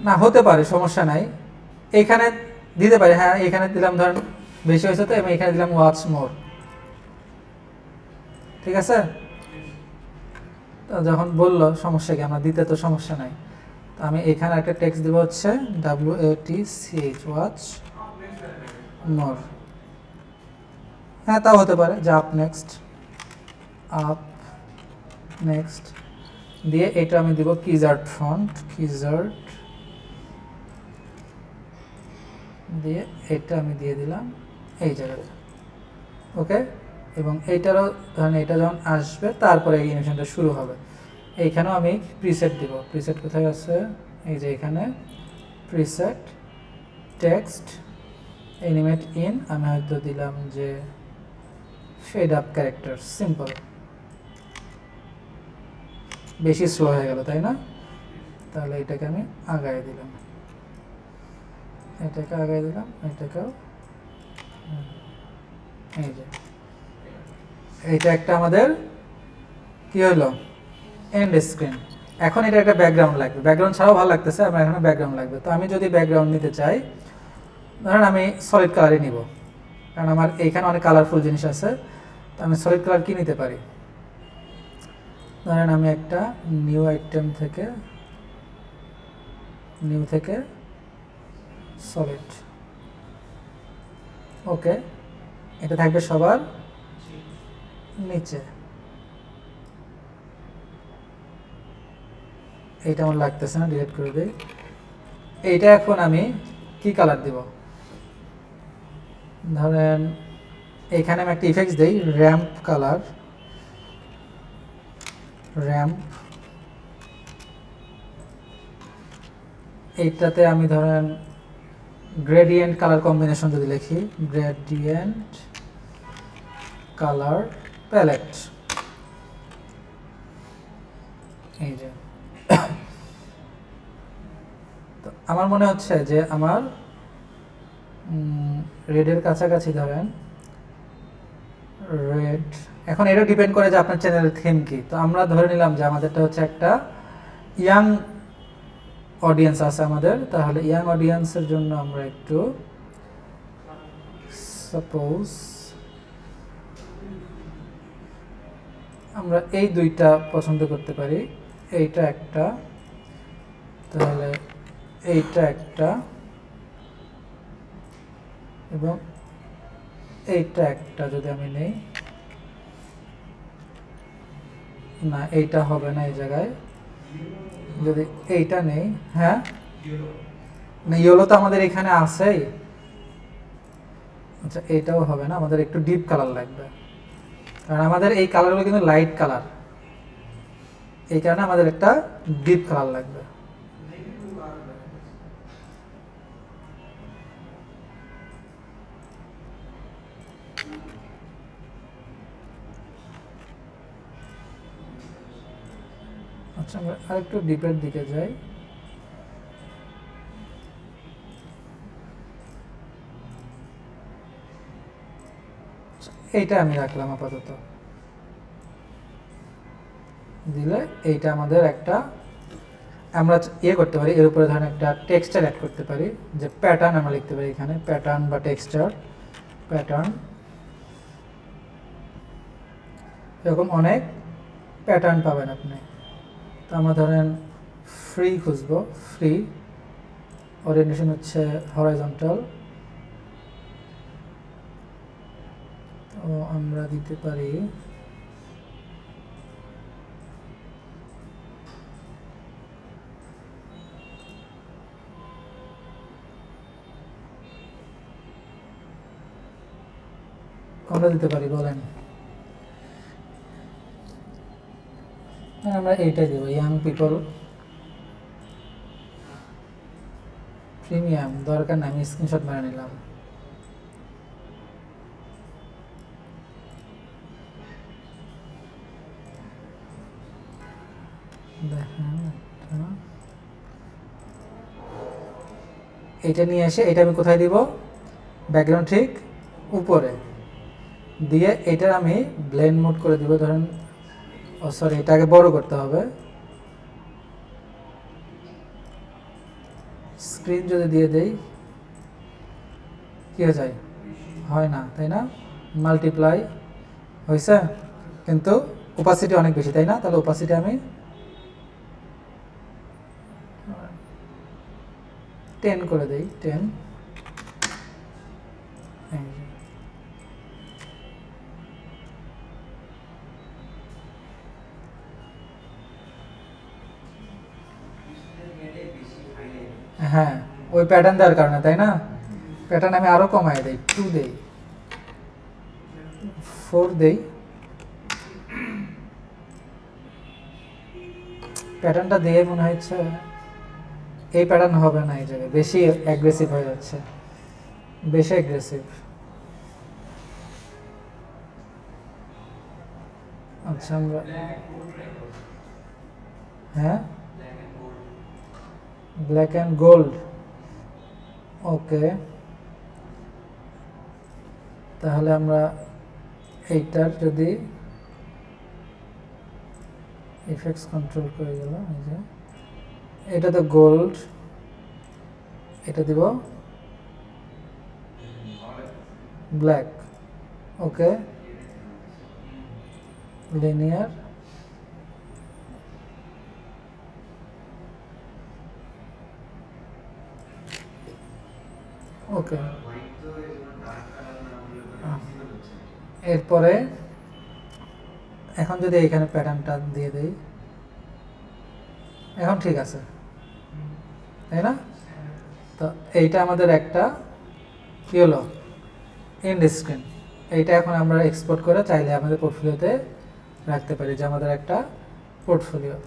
না হতে পারে, সমস্যা নাই, এইখানে দিতে পারি, হ্যাঁ এখানে দিলাম ধরেন বেশি হয়েছে তো, আমি এখানে দিলাম ওয়াচ মোর, ঠিক আছে? তো যখন বললো সমস্যা কি, আমরা দিতে তো সমস্যা নাই। তো আমি এখানে একটা টেক্সট দেবো হচ্ছে WATCH ওয়াচ মোর, হ্যাঁ তাও হতে পারে যে আপ নেক্সট, আপ নেক্সট দিয়ে এটা আমি দিব কিজার্ড ফন্ট, কিজার্ড দিয়ে এটা আমি দিয়ে দিলাম এই জায়গাটা, ওকে। এবং এইটারও ধরেন এটা যখন আসবে তারপরে এই অ্যানিমেশনটা শুরু হবে। এইখানেও আমি প্রিসেট দিব, প্রিসেট কোথায় আছে, এই যে এখানে প্রিসেট টেক্সট অ্যানিমেট ইন, আমি হয়তো দিলাম যে ফেড আপ ক্যারেক্টার, সিম্পল, বেশি স্লো হয়ে গেল তাই না? তাহলে এটাকে আমি আগায় দিলাম, এটাকে আগায় দিলাম, এটাকেও, এই যে এইটা একটা আমাদের কি হলো এন্ড স্ক্রিন। এখন এটা একটা ব্যাকগ্রাউন্ড লাগবে, ব্যাকগ্রাউন্ড ছাড়াও ভালো লাগতেছে, আমার এখানে ব্যাকগ্রাউন্ড লাগবে। তো আমি যদি ব্যাকগ্রাউন্ড নিতে চাই, ধরেন আমি সলিড কালারই নিব, কারণ আমার এইখানে অনেক কালারফুল জিনিস আছে। তো আমি সলিড কালার কি নিতে পারি, ধরেন আমি একটা নিউ আইটেম থেকে, নিউ থেকে সলিড, ওকে, এটা থাকবে সবার নিচে। এইটা আমার লাগতেছে না, ডিলিট করে দিই। এইটা এখন আমি কি কালার দিব, ধরেন এইখানে আমি একটা ইফেক্টস দেই, র্যাম্প কালার, র্যাম্প, এইটাতে আমি ধরেন গ্রেডিয়েন্ট কালার কম্বিনেশন যদি লিখি, গ্রেডিয়েন্ট কালার প্যালেট, এই যে তো আমার মনে হচ্ছে যে আমার রেডের কাছাকাছি ধরেন রেড। এখন এটা ডিপেন্ড করে যে আপনার চ্যানেলের থিম কি। তো আমরা ধরে নিলাম যে আমাদেরটা হচ্ছে একটা ইয়াং অডিয়েন্স আছে আমাদের, তাহলে ইয়াং অডিয়েন্সের জন্য আমরা একটু সাপোজ আমরা এই দুইটা পছন্দ করতে পারি, এইটা একটা, তাহলে এইটা একটা, এবং এইটা একটা যদি আমি নেই, না এইটা হবে না এই জায়গায়, যদি এইটা নেই, হ্যাঁ না ইয়েলো তো আমাদের এখানে আছেই, আচ্ছা এইটাও হবে না, আমাদের একটু ডিপ কালার লাগবে, কারণ আমাদের এই কালারগুলো কিন্তু লাইট কালার, এই কারণে আমাদের একটা ডিপ কালার লাগবে। আচ্ছা, আমরা আরেকটু ডিপের দিকে যাই। এইটা আমি রাখলাম আপাতত, দিলে এইটা আমাদের একটা আমরা ইয়ে করতে পারি, এর উপরে ধরেন একটা টেক্সচার অ্যাড করতে পারি, যে প্যাটার্ন আমরা লিখতে পারি এখানে, প্যাটার্ন বা টেক্সচার, প্যাটার্ন, এরকম অনেক প্যাটার্ন পাবেন আপনি। তো আমরা ধরেন ফ্রি খুঁজবো, ফ্রি, ওরিয়েন্টেশন হচ্ছে হরাইজন্টাল, তো আমরা দিতে পারি কোনটা দিতে পারি বলেন? আমরা এইটাই দেবো, ইয়াং পিপল প্রিমিয়াম, দরকার না, আমি স্ক্রিনশট মেরে নিলাম। দেখেন এইটা নিয়ে এসে এটা আমি কোথায় দিব? ব্যাকগ্রাউন্ড ঠিক উপরে দিয়ে এটার আমি ব্লেন্ড মোড করে দিব, ধরেন ও সরি, এটাকে বড় করতে হবে। স্ক্রিন যদি দিয়ে দেই কি হয়ে যায়? হয় না, তাই না? মাল্টিপ্লাই হয়েছে, কিন্তু ওপাসিটি অনেক বেশি, তাই না? তাহলে ওপাসিটি আমি 10 করে দেই, 10। হ্যাঁ, ওই প্যাটার্ন দেওয়ার কারণে, তাই না? প্যাটার্ন আমি আরো কমাই দেই, 2 দেই, 4 দেই। প্যাটার্নটা দিয়ে মনে হচ্ছে এই প্যাটার্ন হবে না, এই জায়গায় বেশি অ্যাগ্রেসিভ হয়ে যাচ্ছে, বেশি অ্যাগ্রেসিভ। আচ্ছা, আমরা হ্যাঁ ব্ল্যাক অ্যান্ড গোল্ড, ওকে, তাহলে আমরা এইটার যদি ইফেক্টস কন্ট্রোল করে গেল, এই যে এটা তো গোল্ড, এটা দিব ব্ল্যাক, ওকে, লিনিয়ার, ওকে। এরপরে এখন যদি এখানে প্যাটার্নটা দিয়ে দেই, এখন ঠিক আছে, তাই না? তো এইটা আমাদের একটা কি হলো, এন্ড স্ক্রিন। এইটা এখন আমরা এক্সপোর্ট করে চাইলে আমাদের পোর্টফোলিওতে রাখতে পারি, যে আমাদের একটা পোর্টফোলিও।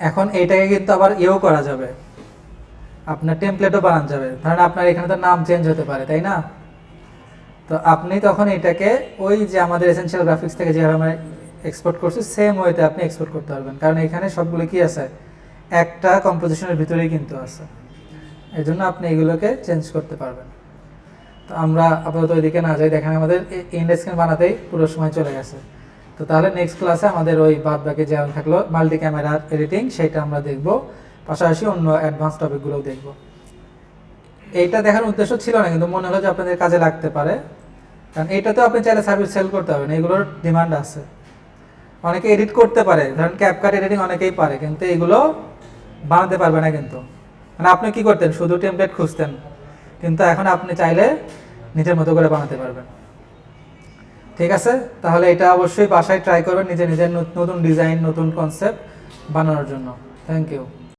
এখন এইটাকে কিন্তু আবার ইয়েও করা যাবে, আপনার টেমপ্লেটও বানানো যাবে। ধরেন আপনার এখানে তো নাম চেঞ্জ হতে পারে, তাই না? তো আপনি তখন এটাকে ওই যে আমাদের এসেনশিয়াল গ্রাফিক্স থেকে যেভাবে আমরা এক্সপোর্ট করছি সেম ওয়েতে আপনি এক্সপোর্ট করতে পারবেন, কারণ এখানে সবগুলো কি আছে, একটা কম্পোজিশনের ভিতরেই কিন্তু আছে, এই জন্য আপনি এগুলোকে চেঞ্জ করতে পারবেন। তো আমরা আপাতত ওইদিকে না যাই, দেখেন আমাদের এন্ড স্ক্রিন বানাতেই পুরো সময় চলে গেছে। তো তাহলে নেক্সট ক্লাসে আমাদের ওই বাদ বাকি যেমন থাকলো মাল্টি ক্যামেরার এডিটিং, সেটা আমরা দেখব, পাশাপাশি অন্য অ্যাডভান্স টপিকগুলোও দেখব। এইটা দেখার উদ্দেশ্য ছিল না, কিন্তু মনে হলো যে আপনাদের কাজে লাগতে পারে, কারণ এইটাতেও আপনি চাইলে সার্ভিস সেল করতে পারবেন, এগুলোর ডিমান্ড আছে। অনেকে এডিট করতে পারে, ধরেন ক্যাপকাট এডিটিং অনেকেই পারে, কিন্তু এগুলো বানাতে পারবে না। কিন্তু মানে আপনি কি করতেন, শুধু টেমপ্লেট খুঁজতেন, কিন্তু এখন আপনি চাইলে নিজের মতো করে বানাতে পারবেন। ঠিক আছে, তাহলে এটা অবশ্যই বাসায় ট্রাই করবেন, নিজের নতুন ডিজাইন, নতুন কনসেপ্ট বানানোর জন্য। Thank you.